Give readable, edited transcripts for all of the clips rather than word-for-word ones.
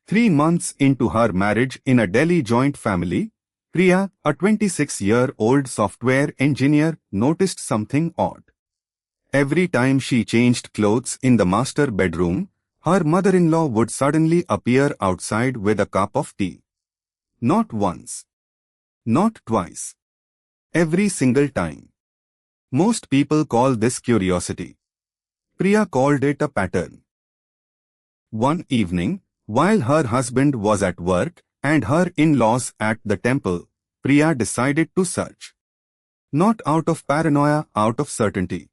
3 months into her marriage in a Delhi joint family, Priya, a 26-year-old software engineer, noticed something odd. Every time she changed clothes in the master bedroom, her mother-in-law would suddenly appear outside with a cup of tea. Not once. Not twice. Every single time. Most people call this curiosity. Priya called it a pattern. One evening, while her husband was at work and her in-laws at the temple, Priya decided to search. Not out of paranoia, out of certainty.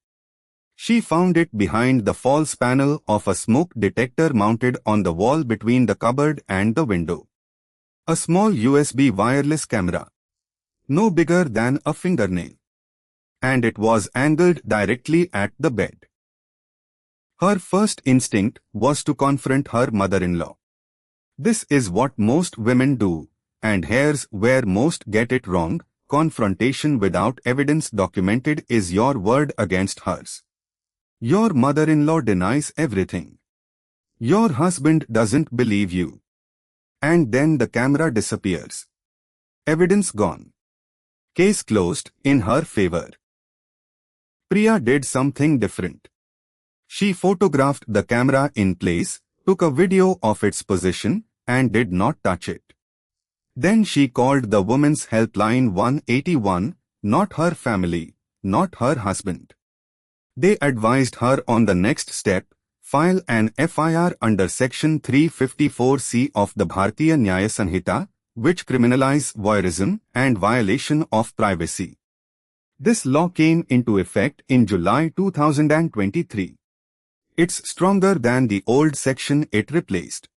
She found it behind the false panel of a smoke detector mounted on the wall between the cupboard and the window. A small USB wireless camera. No bigger than a fingernail. And it was angled directly at the bed. Her first instinct was to confront her mother-in-law. This is what most women do, and here's where most get it wrong. Confrontation without evidence documented is your word against hers. Your mother-in-law denies everything. Your husband doesn't believe you. And then the camera disappears. Evidence gone. Case closed in her favor. Priya did something different. She photographed the camera in place, took a video of its position, and did not touch it. Then she called the women's helpline 181, not her family, not her husband. They advised her on the next step: file an FIR under Section 354C of the Bharatiya Nyaya Sanhita, which criminalizes voyeurism and violation of privacy. This law came into effect in July 2023. It's stronger than the old section it replaced.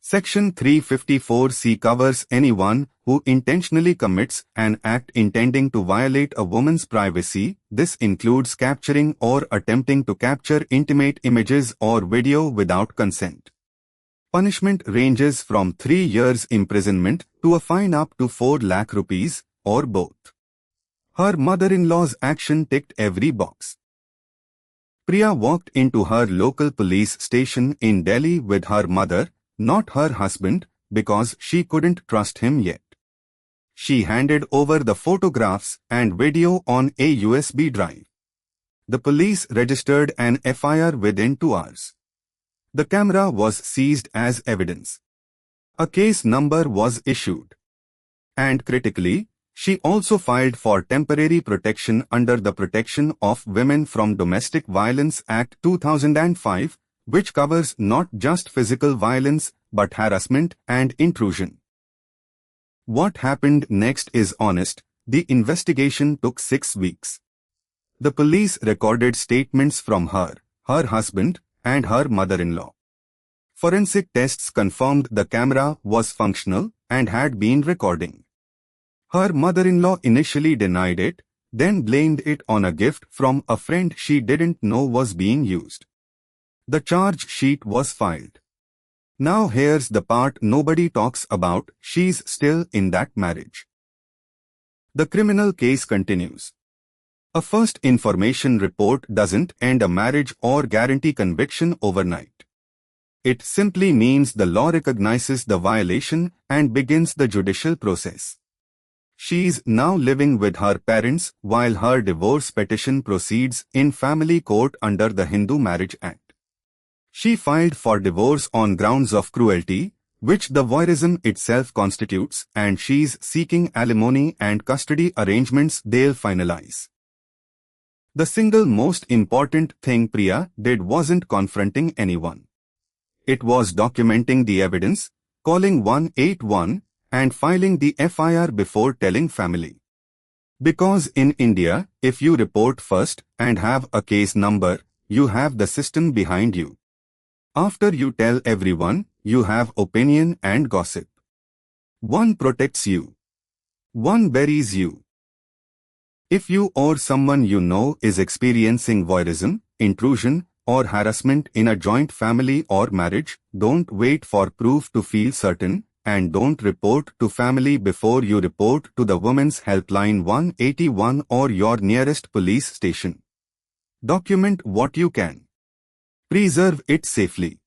Section 354C covers anyone who intentionally commits an act intending to violate a woman's privacy. This includes capturing or attempting to capture intimate images or video without consent. Punishment ranges from 3 years imprisonment to a fine up to 4 lakh rupees, or both. Her mother-in-law's action ticked every box. Priya walked into her local police station in Delhi with her mother, not her husband, because she couldn't trust him yet. She handed over the photographs and video on a USB drive. The police registered an FIR within 2 hours. The camera was seized as evidence. A case number was issued. And critically, she also filed for temporary protection under the Protection of Women from Domestic Violence Act 2005, which covers not just physical violence but harassment and intrusion. What happened next is honest. The investigation took 6 weeks. The police recorded statements from her husband, and her mother-in-law. Forensic tests confirmed the camera was functional and had been recording. Her mother-in-law initially denied it, then blamed it on a gift from a friend she didn't know was being used. The charge sheet was filed. Now here's the part nobody talks about: she's still in that marriage. The criminal case continues. A first information report doesn't end a marriage or guarantee conviction overnight. It simply means the law recognizes the violation and begins the judicial process. She's now living with her parents while her divorce petition proceeds in family court under the Hindu Marriage Act. She filed for divorce on grounds of cruelty, which the voyeurism itself constitutes, and she's seeking alimony and custody arrangements they'll finalize. The single most important thing Priya did wasn't confronting anyone. It was documenting the evidence, calling 181, and filing the FIR before telling family. Because in India, if you report first and have a case number, you have the system behind you. After you tell everyone, you have opinion and gossip. One protects you. One buries you. If you or someone you know is experiencing voyeurism, intrusion, or harassment in a joint family or marriage, don't wait for proof to feel certain, and don't report to family before you report to the Women's Helpline 181 or your nearest police station. Document what you can. Preserve it safely.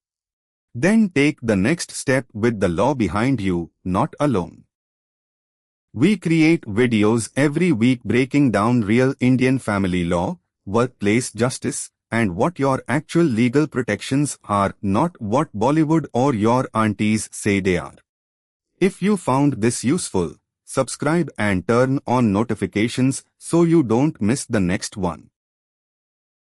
Then take the next step with the law behind you, not alone. We create videos every week breaking down real Indian family law, workplace justice, and what your actual legal protections are, not what Bollywood or your aunties say they are. If you found this useful, subscribe and turn on notifications so you don't miss the next one.